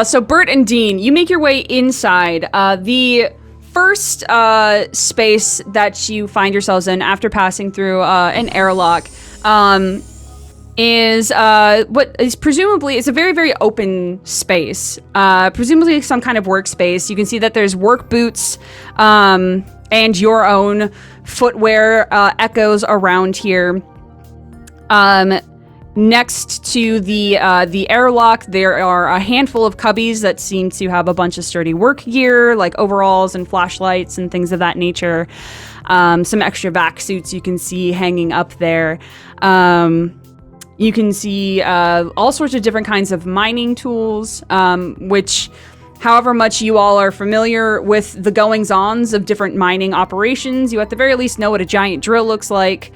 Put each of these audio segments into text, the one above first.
So Bert and Dean, you make your way inside. The first space that you find yourselves in after passing through an airlock is what is presumably, it's a very, very open space. Presumably some kind of workspace. You can see that there's work boots and your own footwear echoes around here. Next to the airlock, there are a handful of cubbies that seem to have a bunch of sturdy work gear, like overalls and flashlights and things of that nature. Some extra vac suits you can see hanging up there. You can see all sorts of different kinds of mining tools, which, however much you all are familiar with the goings-ons of different mining operations, you at the very least know what a giant drill looks like.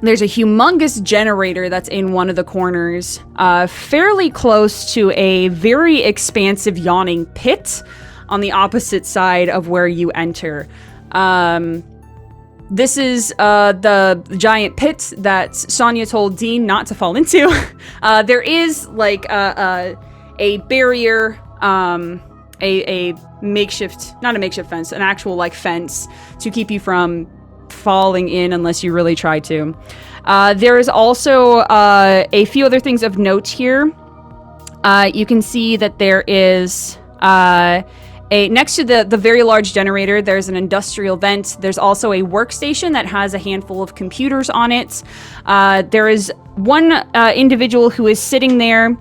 There's a humongous generator that's in one of the corners, fairly close to a very expansive yawning pit on the opposite side of where you enter. This is the giant pit that Sonia told Dean not to fall into. There is like a barrier, a makeshift, not a makeshift fence, an actual like fence to keep you from falling in unless you really try to. There is also a few other things of note here. You can see that there is next to the very large generator, there's an industrial vent. There's also a workstation that has a handful of computers on it. There is one individual who is sitting there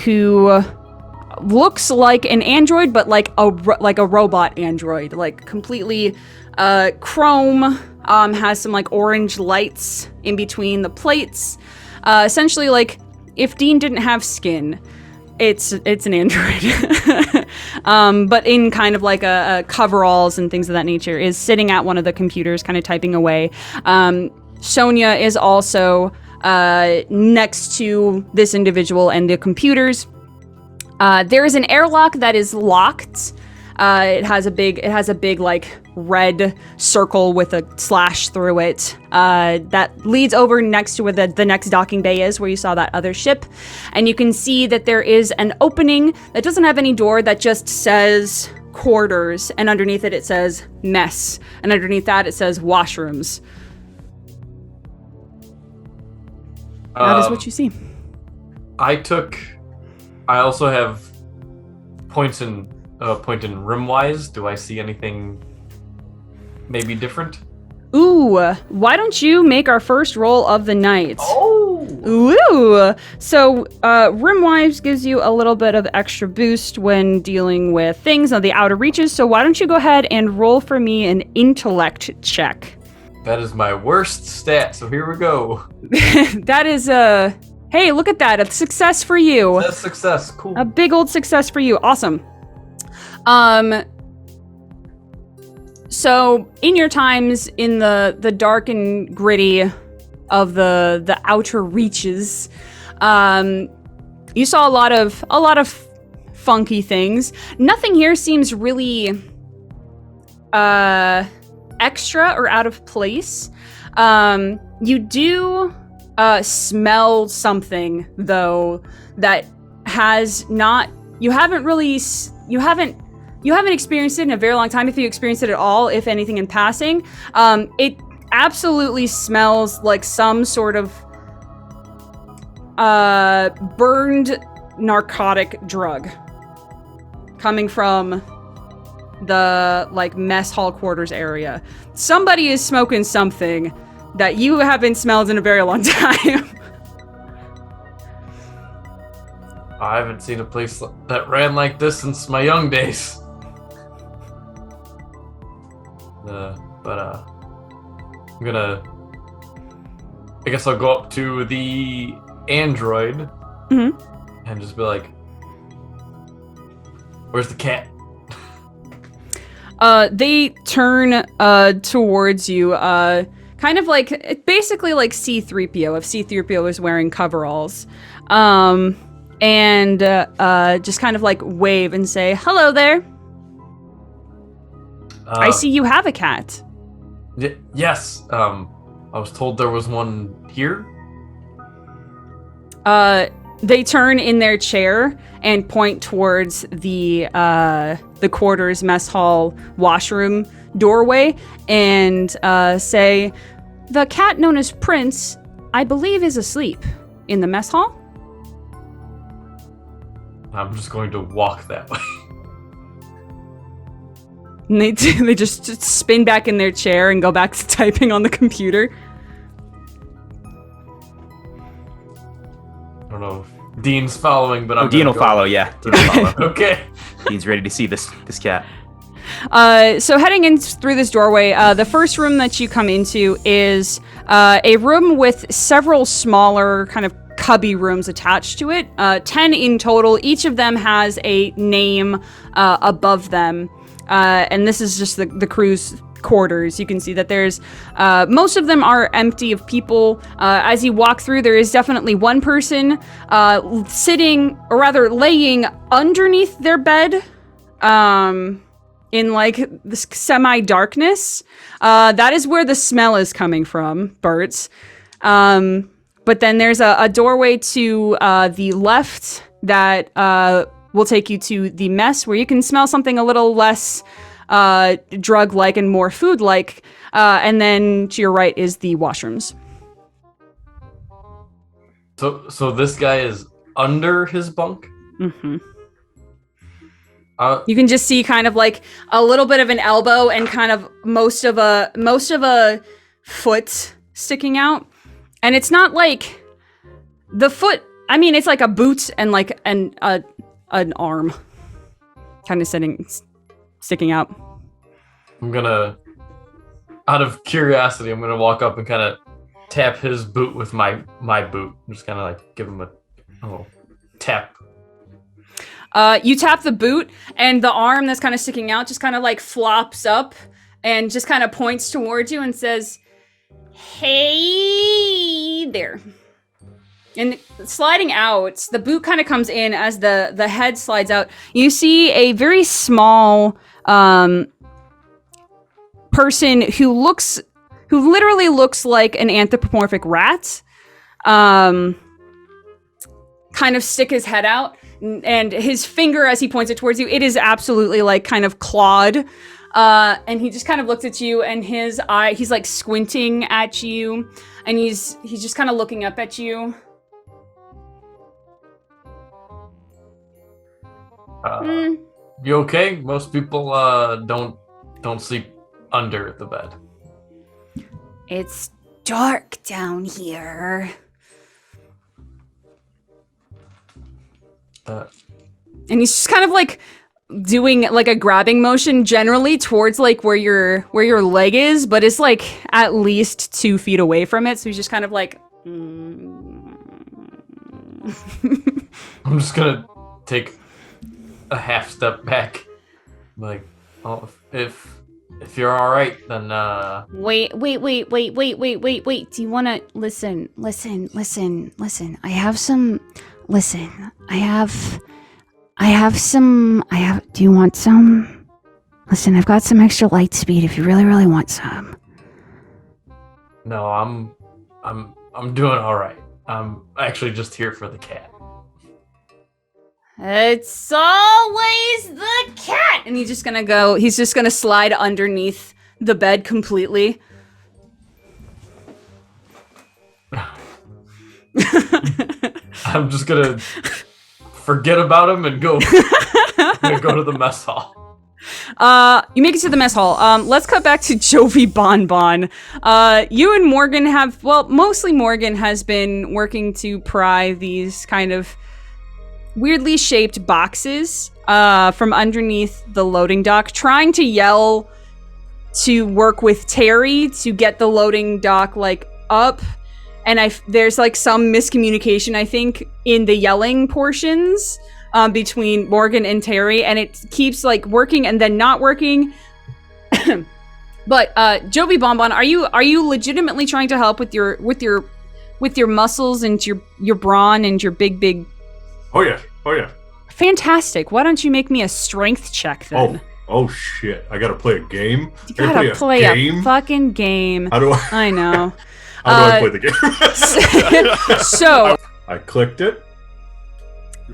who looks like an android, but like a robot android, like completely chrome, has some like orange lights in between the plates. Essentially, like if Dean didn't have skin, it's an android. But in kind of like a coveralls and things of that nature, is sitting at one of the computers, kind of typing away. Sonia is also next to this individual and the computers. There is an airlock that is locked. It has a big like red circle with a slash through it that leads over next to where the next docking bay is, where you saw that other ship. And you can see that there is an opening that doesn't have any door, that just says quarters, and underneath it says mess, and underneath that it says washrooms. That is what you see. I also have point in rim-wise. Do I see anything maybe different? Ooh, why don't you make our first roll of the night? Oh! Ooh! So, rim-wise gives you a little bit of extra boost when dealing with things on the outer reaches, so why don't you go ahead and roll for me an intellect check? That is my worst stat, so here we go. That is, hey, look at that, a success for you. That's success, cool. A big old success for you, awesome. So in your times in the dark and gritty of the outer reaches, you saw a lot of funky things. Nothing here seems really extra or out of place. You do smell something though that has not. You haven't experienced it in a very long time, if you experienced it at all, if anything in passing. It absolutely smells like some sort of burned narcotic drug coming from the like mess hall quarters area. Somebody is smoking something that you haven't smelled in a very long time. I haven't seen a place that ran like this since my young days. I'm gonna... I guess I'll go up to the android and just be like, where's the cat? They turn towards you, kind of like, basically like C-3PO, if C-3PO was wearing coveralls. And just kind of like wave and say, hello there. I see you have a cat. Yes. I was told there was one here. They turn in their chair and point towards the quarters mess hall washroom doorway and say, "The cat known as Prince, I believe, is asleep in the mess hall." I'm just going to walk that way. And they just spin back in their chair and go back to typing on the computer. I don't know if Dean's following, but Dean will follow, yeah. Dean will follow. Okay. Dean's ready to see this cat. So heading in through this doorway, the first room that you come into is a room with several smaller kind of cubby rooms attached to it. 10 in total. Each of them has a name above them. And this is just the crew's quarters. You can see that there's most of them are empty of people. As you walk through, there is definitely one person sitting, or rather laying underneath their bed in like this semi-darkness. That is where the smell is coming from, Bert. But then there's a doorway to the left that will take you to the mess, where you can smell something a little less drug-like and more food-like. And then to your right is the washrooms. So this guy is under his bunk? Mm-hmm. You can just see kind of like a little bit of an elbow and kind of most of a foot sticking out. And it's not like the foot, I mean, it's like a boot and like an arm kind of sticking out. I'm gonna, out of curiosity, I'm gonna walk up and kind of tap his boot with my boot. I'm just kind of like give him a little tap. You tap the boot, and the arm that's kind of sticking out just kind of like flops up and just kind of points towards you and says, "Hey there." And sliding out, the boot kind of comes in as the head slides out. You see a very small person who literally looks like an anthropomorphic rat. Kind of stick his head out, and his finger, as he points it towards you, it is absolutely like kind of clawed. And he just kind of looks at you, and his eye, he's like squinting at you, and he's just kind of looking up at you. You okay? Most people don't sleep under the bed. It's dark down here. And he's just kind of like doing like a grabbing motion generally towards like where your leg is, but it's like at least 2 feet away from it. So he's just kind of like. I'm just gonna take a half step back, like, oh, if you're all right, then Wait. Do you want to listen? I have some. Listen, do you want some? Listen, I've got some extra light speed if you really, really want some. No, I'm doing all right. I'm actually just here for the cat. It's always the cat! And he's just gonna slide underneath the bed completely. I'm just gonna forget about him and go to the mess hall. You make it to the mess hall. Let's cut back to Jovi Bonbon. You and Morgan mostly Morgan has been working to pry these kind of weirdly shaped boxes from underneath the loading dock, trying to yell to work with Terry to get the loading dock like up. And there's like some miscommunication, I think, in the yelling portions between Morgan and Terry, and it keeps like working and then not working. But Jovi Bonbon, are you legitimately trying to help with your muscles and your brawn and your big? Oh yeah. Fantastic. Why don't you make me a strength check then? Oh shit! I gotta play a game. You gotta play a fucking game. How do I? I know. How do I play the game? So I clicked it.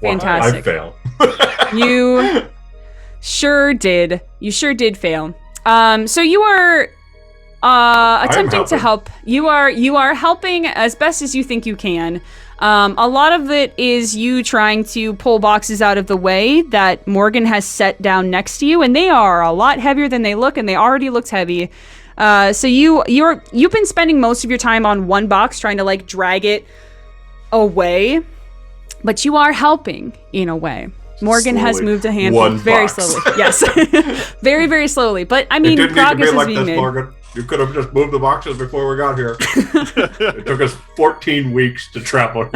Fantastic. I fail. You sure did. You sure did fail. So you are attempting to help. You are helping as best as you think you can. A lot of it is you trying to pull boxes out of the way that Morgan has set down next to you, and they are a lot heavier than they look, and they already looked heavy. So you've been spending most of your time on one box trying to like drag it away, but you are helping in a way. Morgan has moved a handful very slowly. Yes, very, very slowly. But I mean, progress is being made. Morgan. You could have just moved the boxes before we got here. It took us 14 weeks to travel. I'll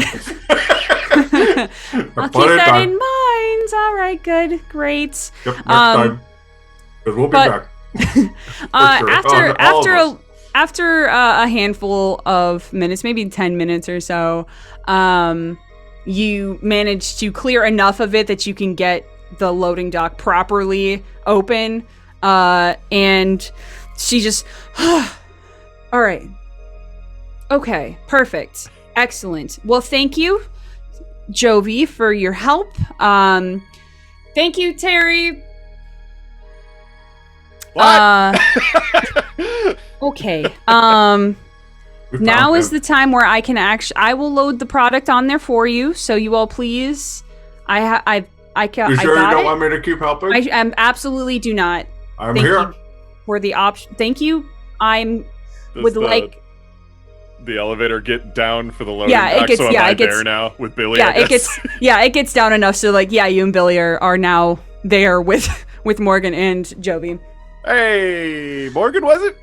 keep that in mind. All right, good, great. Yep, next time, because we'll be back. After a handful of minutes, maybe 10 minutes or so, you manage to clear enough of it that you can get the loading dock properly open, and she just, all right, okay, perfect, excellent. Well, thank you, Jovi, for your help. Thank you, Terry. What? Okay. Now is the time where I can I will load the product on there for you. So you all please. You sure you don't want me to keep helping? I absolutely do not. I'm here. For the option. Thank you. Does the elevator get down for the loading dock? So am I there now with Billy? Yeah, it gets down enough so like you and Billy are now there with Morgan and Jovi. Hey, Morgan, was it?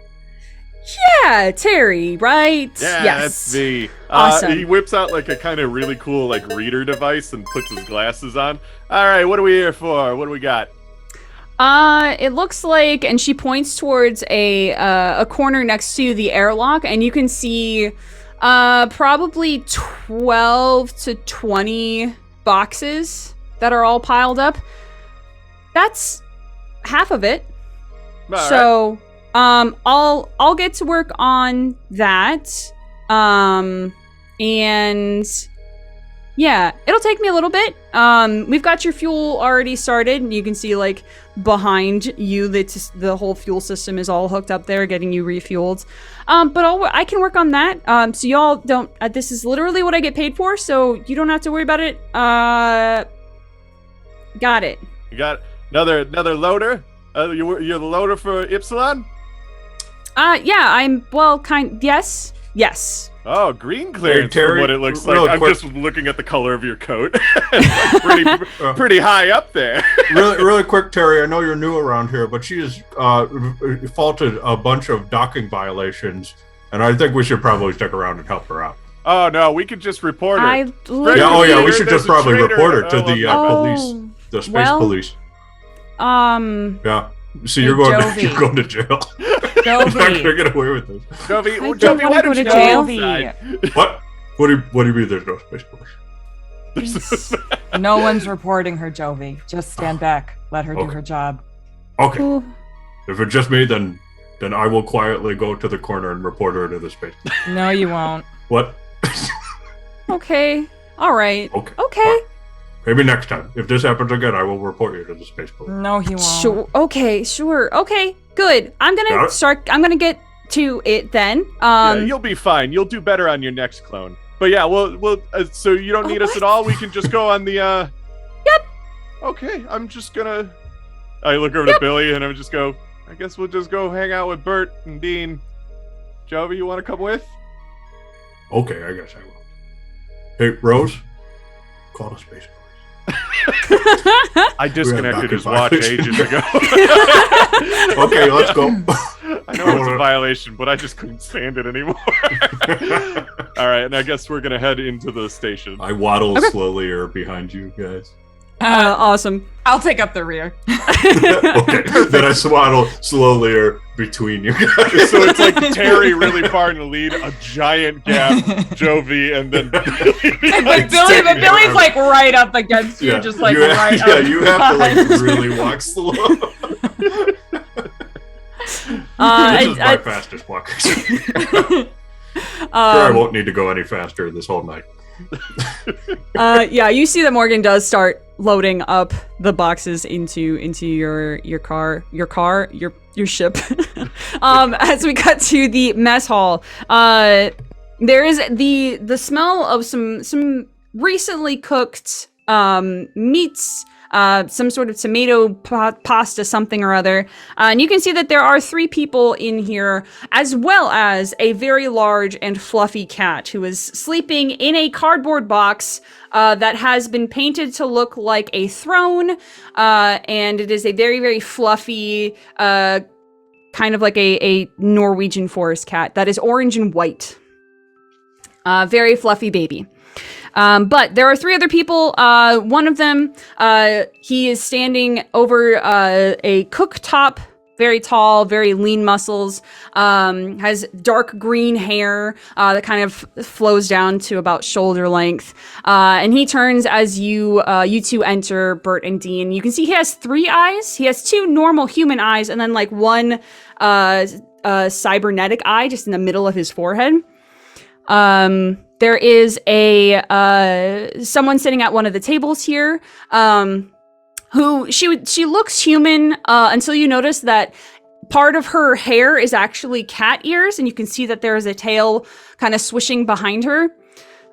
Yeah, Terry, right? Yeah, yes. That's me. Awesome. He whips out like a kind of really cool like reader device and puts his glasses on. All right, what are we here for? What do we got? It looks like, and she points towards a corner next to the airlock, and you can see probably 12 to 20 boxes that are all piled up. That's half of it. All so, right. I'll get to work on that. And yeah, it'll take me a little bit. We've got your fuel already started, and you can see like behind you that the whole fuel system is all hooked up there, getting you refueled. But I can work on that. So y'all don't. This is literally what I get paid for, so you don't have to worry about it. Got it. You got another loader. You're the loader for Ypsilon? Yeah, yes. Oh, green clearance, hey, Terry, from what it looks like. I'm just looking at the color of your coat. It's like pretty high up there. really quick, Terry, I know you're new around here, but she has faulted a bunch of docking violations, and I think we should probably stick around and help her out. Oh, no, we could just report her. We should just probably report her to the police, the space police. Yeah. So you're going to jail. You're not gonna get away with this. Jovi, why don't you go inside? What? What do you mean there's no space police? No one's reporting her, Jovi. Just stand back. Let her do her job. Okay. Ooh. If it's just me, then I will quietly go to the corner and report her to the space police. No, you won't. What? Okay. All right. Okay. Fine. Maybe next time. If this happens again, I will report you to the space police. No, he won't. Sure. Okay. Good. I'm gonna get to it then. Yeah, you'll be fine. You'll do better on your next clone. But yeah, we'll so you don't need us at all. We can just go on the Yep. Okay, I'm just gonna. I look over to Billy and I just go. I guess we'll just go hang out with Bert and Dean. Jovi, you want to come with? Okay, I guess I will. Hey, Rose, call the space police. I disconnected his watch ages ago. Okay, let's go. I know it's a violation, but I just couldn't stand it anymore. All right, and I guess we're gonna head into the station. I waddle slowly behind you guys. Awesome. I'll take up the rear. Okay, then I swaddle slowly between you guys. So it's like Terry really far in the lead, a giant gap, Jovi, and then Billy. But Billy's like right up against you, just like right up. Yeah, you have to like really walk slow. This is my fastest walk. Sure, I won't need to go any faster this whole night. Yeah, you see that Morgan does start loading up the boxes into your ship. As we cut to the mess hall, there is the smell of some recently cooked meats, some sort of tomato pasta, something or other. And you can see that there are 3 people in here, as well as a very large and fluffy cat who is sleeping in a cardboard box that has been painted to look like a throne. And it is a very, very fluffy, kind of like a Norwegian forest cat that is orange and white. Very fluffy baby. But there are 3 other people. One of them, he is standing over a cooktop, very tall, very lean muscles, has dark green hair that kind of flows down to about shoulder length. And he turns as you 2 enter, Bert and Dean. You can see he has 3 eyes. He has 2 normal human eyes and then like 1 cybernetic eye just in the middle of his forehead. There is someone sitting at one of the tables here, who she looks human, until you notice that part of her hair is actually cat ears, and you can see that there is a tail kind of swishing behind her.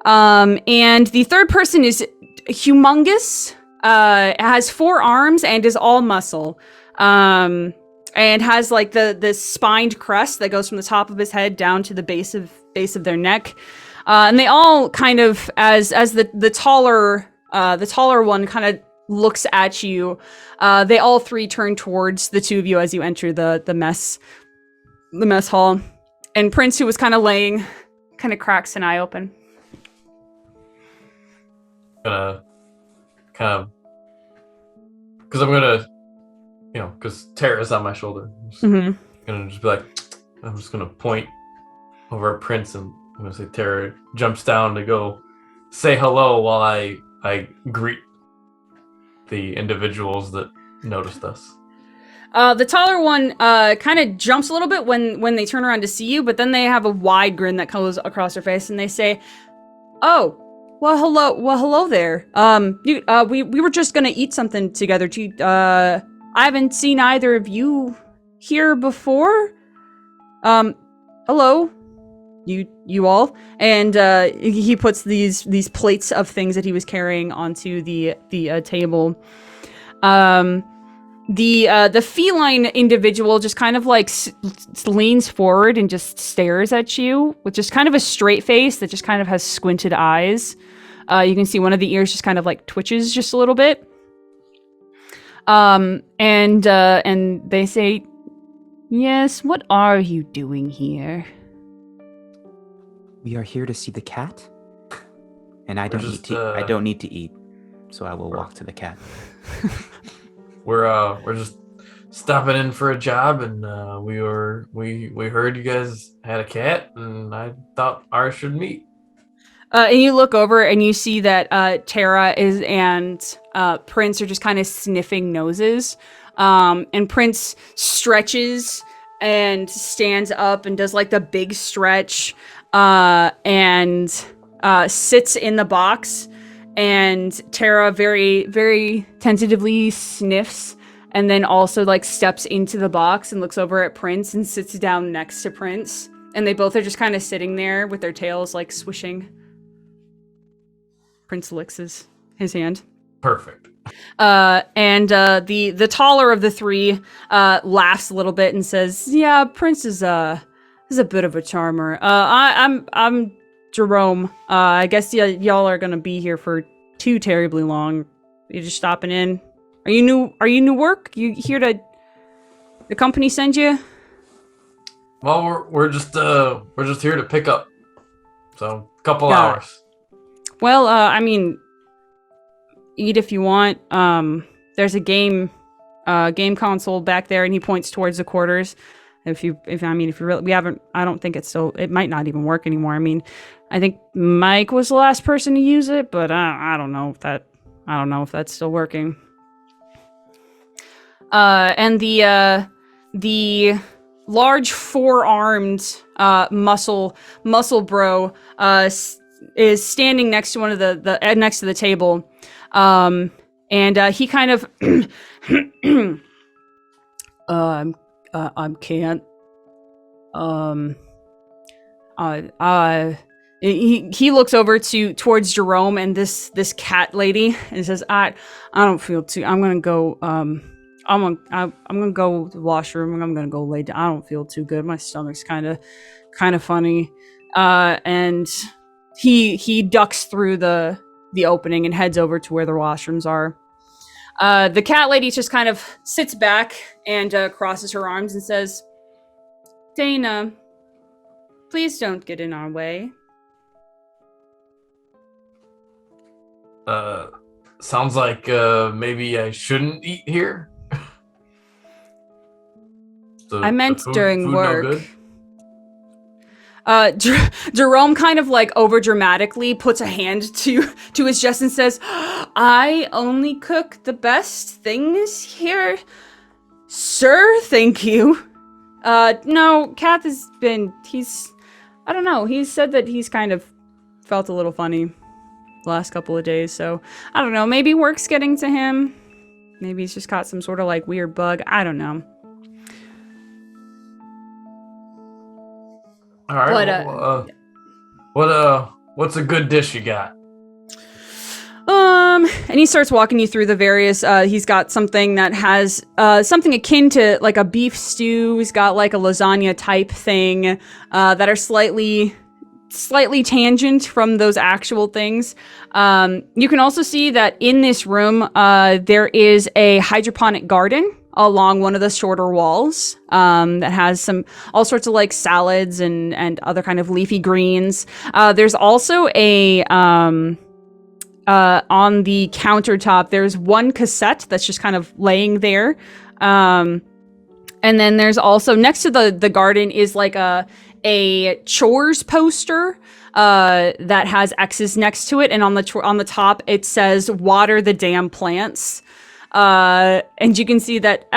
And the third person is humongous, has 4 arms and is all muscle, and has like the spined crest that goes from the top of his head down to the base of their neck. And they all kind of, as the taller one kind of looks at you, they all 3 turn towards the 2 of you as you enter the mess hall. And Prince, who was kind of laying, kind of cracks an eye open. Gonna kind of, because I'm gonna, because Tara's on my shoulder. I'm just be like, I'm just gonna point over at Prince, and I'm gonna say Tara jumps down to go say hello while I greet the individuals that noticed us. The taller one kind of jumps a little bit when they turn around to see you, but then they have a wide grin that goes across their face, and they say, "Oh, well, hello there. We were just gonna eat something together. I haven't seen either of you here before. Hello, you all." And he puts these plates of things that he was carrying onto the table. The feline individual just kind of like leans forward and just stares at you with just kind of a straight face that just kind of has squinted eyes. You can see one of the ears just kind of like twitches just a little bit. And they say, "Yes, what are you doing here?" "We are here to see the cat, and I don't need to eat, so I will walk to the cat." We're just stopping in for a job, and we heard you guys had a cat, and I thought ours should meet. And you look over and you see that Tara and Prince are just kind of sniffing noses. And Prince stretches and stands up and does like the big stretch, and sits in the box. And Tara very, very tentatively sniffs and then also like steps into the box and looks over at Prince and sits down next to Prince. And they both are just kind of sitting there with their tails like swishing. Prince licks his hand. Perfect. And the taller of the 3 laughs a little bit and says, "Yeah, Prince is a bit of a charmer. I'm Jerome. I guess y'all are gonna be here for too terribly long. You're just stopping in. Are you new work? You here to the company send you?" Well, we're just here to pick up. So a couple hours. Well, I mean, eat if you want. There's a game console back there, and he points towards the quarters. If you really, we haven't, I don't think it might not even work anymore. I mean, I think Mike was the last person to use it, but I don't know if that's still working. And the large 4-armed muscle bro is standing next to one of the next to the table, and he kind of I'm can't. He looks over towards Jerome and this cat lady and says, I don't feel too. I'm gonna go. I'm gonna go to the washroom and I'm gonna go lay down. I don't feel too good. My stomach's kind of funny. And he ducks through the opening and heads over to where the washrooms are. The cat lady just kind of sits back and crosses her arms and says, Dana, please don't get in our way. Sounds like maybe I shouldn't eat here. I meant during work. No Jerome kind of like over dramatically puts a hand to his chest and says, I only cook the best things here. Sir, thank you. No, Kath has been, I don't know, he said that he's kind of felt a little funny the last couple of days, so I don't know, maybe work's getting to him. Maybe he's just got some sort of like weird bug. I don't know. All right. But, what's a good dish you got? And he starts walking you through the various, he's got something that has, something akin to like a beef stew. He's got like a lasagna type thing, that are slightly tangent from those actual things. You can also see that in this room, there is a hydroponic garden along one of the shorter walls, that has all sorts of like salads and other kind of leafy greens. There's also on the countertop, there's one cassette that's just kind of laying there. And then there's also next to the garden is like a chores poster that has X's next to it, and on the top it says "Water the damn plants." And you can see that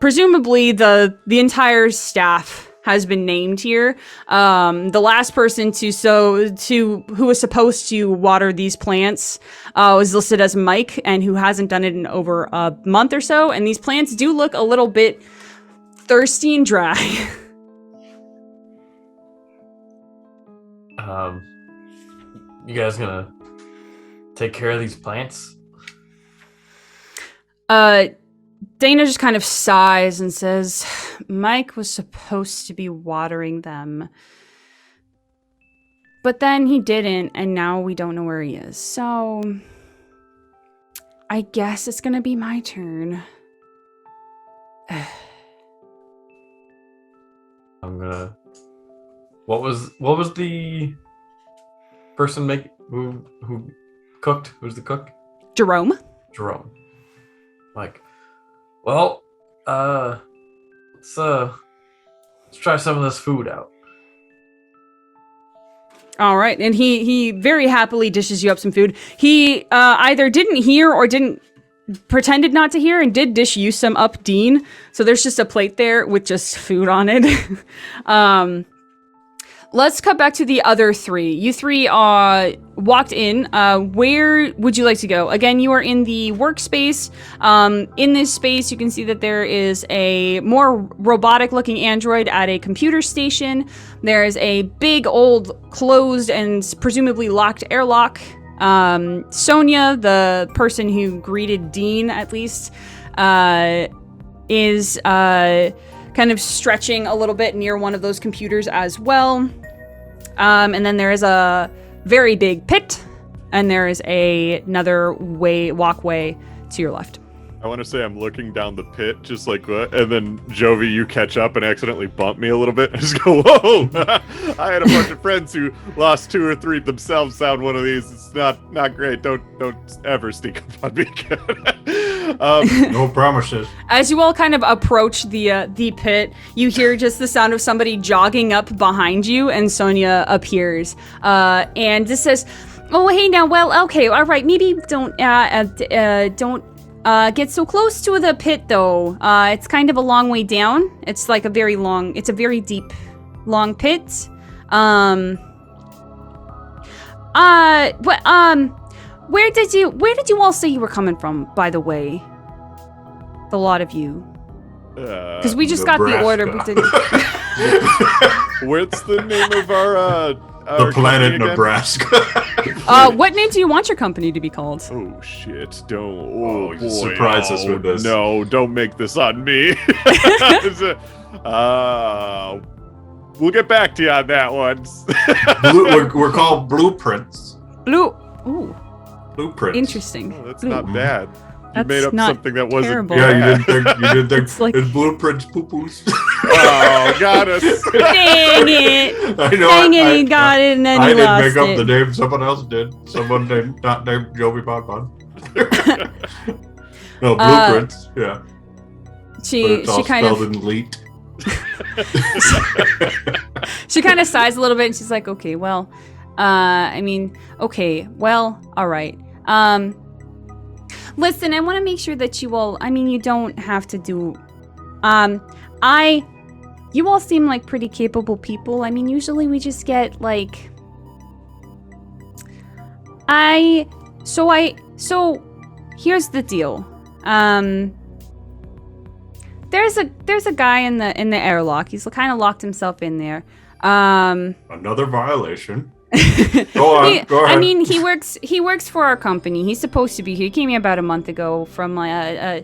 presumably the entire staff has been named here. The last person who was supposed to water these plants was listed as Mike, and who hasn't done it in over a month or so. And these plants do look a little bit thirsty and dry. You guys gonna take care of these plants? Dana just kind of sighs and says, Mike was supposed to be watering them. But then he didn't, and now we don't know where he is. So I guess it's gonna be my turn. What was the person who cooked? Who's the cook? Jerome. Like, well, let's try some of this food out. All right, and he very happily dishes you up some food. He either didn't hear or pretended not to hear and did dish you some up, Dean. So there's just a plate there with just food on it. Let's cut back to the other three. You three walked in. Where would you like to go? Again, you are in the workspace. In this space, you can see that there is a more robotic-looking android at a computer station. There is a big, old, closed, and presumably locked airlock. Sonia, the person who greeted Dean, at least, is kind of stretching a little bit near one of those computers as well. And then there is a very big pit, and there is another walkway to your left. I want to say I'm looking down the pit, just like what, and then Jovi, you catch up and accidentally bump me a little bit. I just go, whoa! I had a bunch of friends who lost 2 or 3 themselves down one of these. It's not great. Don't ever sneak up on me again. No promises. As you all kind of approach the pit, you hear just the sound of somebody jogging up behind you, and Sonia appears. And this says, "Oh, hey now, well, okay, all right, maybe don't get so close to the pit, though. It's kind of a long way down. It's like it's a very deep, long pit. Where did you all say you were coming from, by the way? The lot of you. Because we just got the order, but didn't. What's the name of our the planet Nebraska? What name do you want your company to be called? Oh shit! Don't boy, surprise us with this. No, don't make this on me. We'll get back to you on that one. We're called Blueprints. Blueprints. Interesting. Oh, that's not bad. You That's made up not something that wasn't terrible. bad. Yeah, you didn't think It's like- it's Blueprints poo-poos. Oh, got us. Dang it! I know. Dang it! He got it, and then he lost I didn't make up it. the name. Someone else did. Someone not named Jovi Bonbon. No, Blueprints. Yeah. But it's all She kind of spelled in leet. she kind of sighs a little bit, and she's like, okay, well, okay, well, all right. Listen, I want to make sure that you all, you don't have to do, you all seem like pretty capable people. Usually we just get, like, so here's the deal. There's a guy in the airlock. He's kind of locked himself in there. Another violation. Go on. Go ahead. He works for our company. He's supposed to be here. He came here about a month ago from a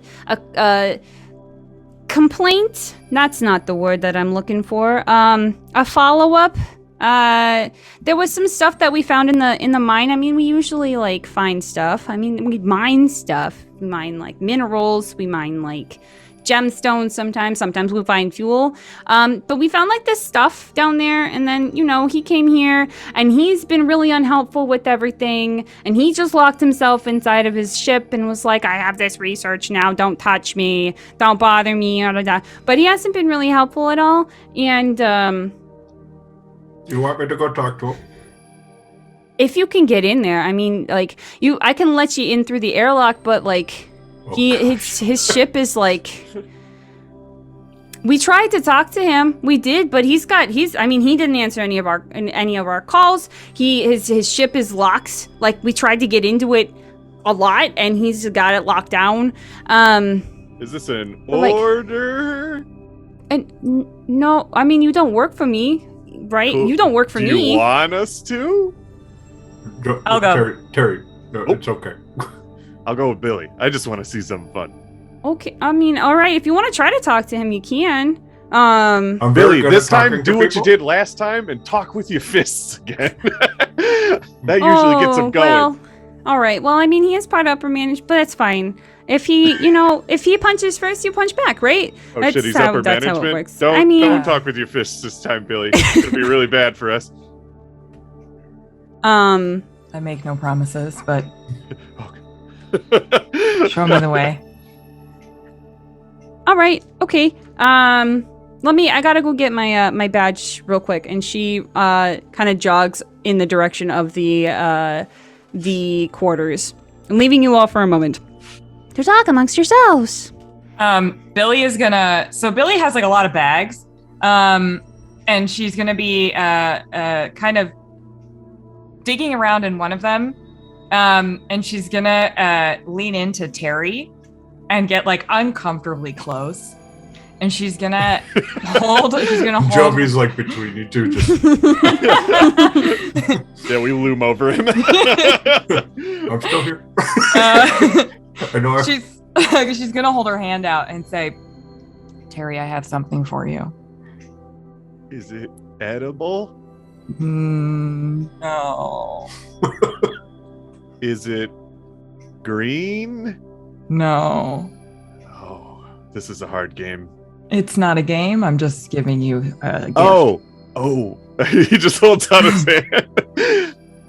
complaint. That's not the word that I'm looking for. A follow-up. There was some stuff that we found in the mine. We usually like find stuff. We mine stuff. We mine like minerals. We mine like gemstones sometimes we find fuel, but we found like this stuff down there, and then he came here and he's been really unhelpful with everything, and he just locked himself inside of his ship and was like, I have this research now, don't touch me, don't bother me, but he hasn't been really helpful at all. And you want me to go talk to him? If you can get in there, I can let you in through the airlock, but like his ship is like, we tried to talk to him, we did, but he didn't answer any of our calls. His ship is locked. Like, we tried to get into it a lot, and he's got it locked down. Is this an order? And no, you don't work for me, right? Cool. You don't work for me. Do you want us to? I'll go. Terry, no, it's okay. I'll go with Billy. I just want to see some fun. Okay, all right. If you want to try to talk to him, you can. I'm Billy, this time do what you did last time and talk with your fists again. That usually gets him going. Well, all right. Well, he is part upper management, but that's fine. If he, if he punches first, you punch back, right? Oh shit, he's upper that's management? How it works. Don't talk with your fists this time, Billy. It's gonna be really bad for us. I make no promises, but show me the way. All right. Okay. I gotta go get my my badge real quick, and she kind of jogs in the direction of the quarters. I'm leaving you all for a moment to talk amongst yourselves. Billy is gonna. So Billy has like a lot of bags, and she's gonna be kind of digging around in one of them, and she's gonna lean into Terry and get like uncomfortably close, and she's gonna hold. Jovi's like between you two, just. Yeah, we loom over him. I'm still here. I know. She's gonna hold her hand out and say, "Terry, I have something for you." Is it edible? No. Is it green? No. Oh, this is a hard game. It's not a game. I'm just giving you a gift. Oh. He just holds out his hand.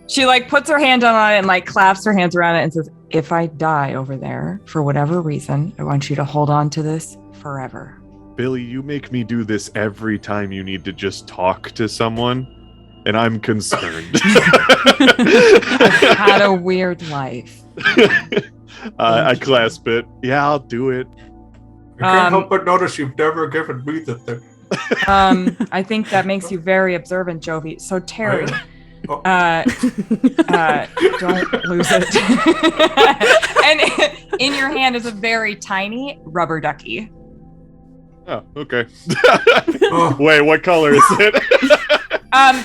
She like puts her hand on it and like claps her hands around it and says, "If I die over there for whatever reason, I want you to hold on to this forever." Billy, you make me do this every time you need to just talk to someone, and I'm concerned. I've had a weird life. I clasp it. Yeah, I'll do it. I can't help but notice you've never given me the thing. I think that makes you very observant, Jovi. So Terry, Don't lose it. And in your hand is a very tiny rubber ducky. Oh, okay. Wait, what color is it?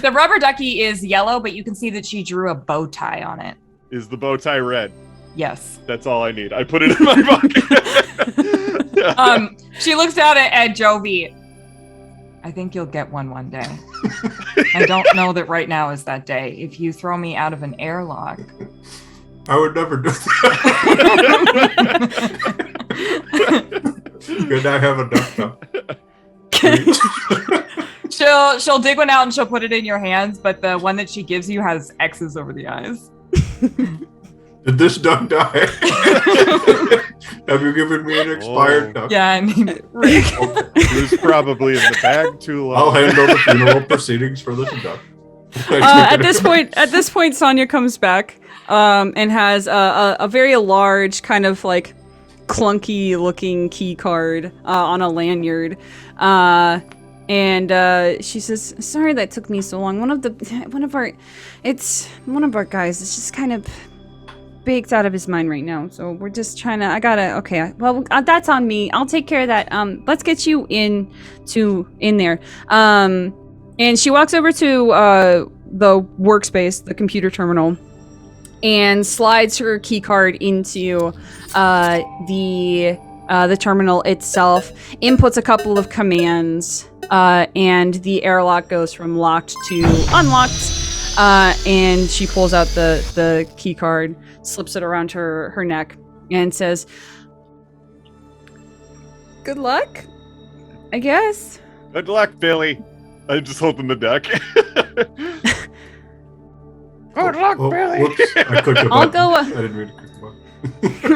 The rubber ducky is yellow, but you can see that she drew a bow tie on it. Is the bow tie red? Yes. That's all I need. I put it in my pocket. She looks out at Jovi. I think you'll get one day. I don't know that right now is that day. If you throw me out of an airlock. I would never do that. Good, I have a duck. She'll dig one out and she'll put it in your hands, but the one that she gives you has X's over the eyes. Did this duck die? Have you given me an expired duck? Yeah, I mean, Rick. It was probably in the bag too long. I'll handle the funeral proceedings for this duck. At this point, Sonya comes back and has a very large, kind of like clunky-looking key card on a lanyard, and she says, "Sorry that took me so long. One of our guys is just kind of baked out of his mind right now. So we're just trying to. Okay. Well, that's on me. I'll take care of that. Let's get you in there." And she walks over to the workspace, the computer terminal, and slides her key card into the terminal itself, inputs a couple of commands, and the airlock goes from locked to unlocked, and she pulls out the key card, slips it around her neck, and says, "Good luck, I guess." Good luck, Billy. I'm just holding the duck. Good luck, Billy. Whoops, I clicked a button. I didn't mean to click the button.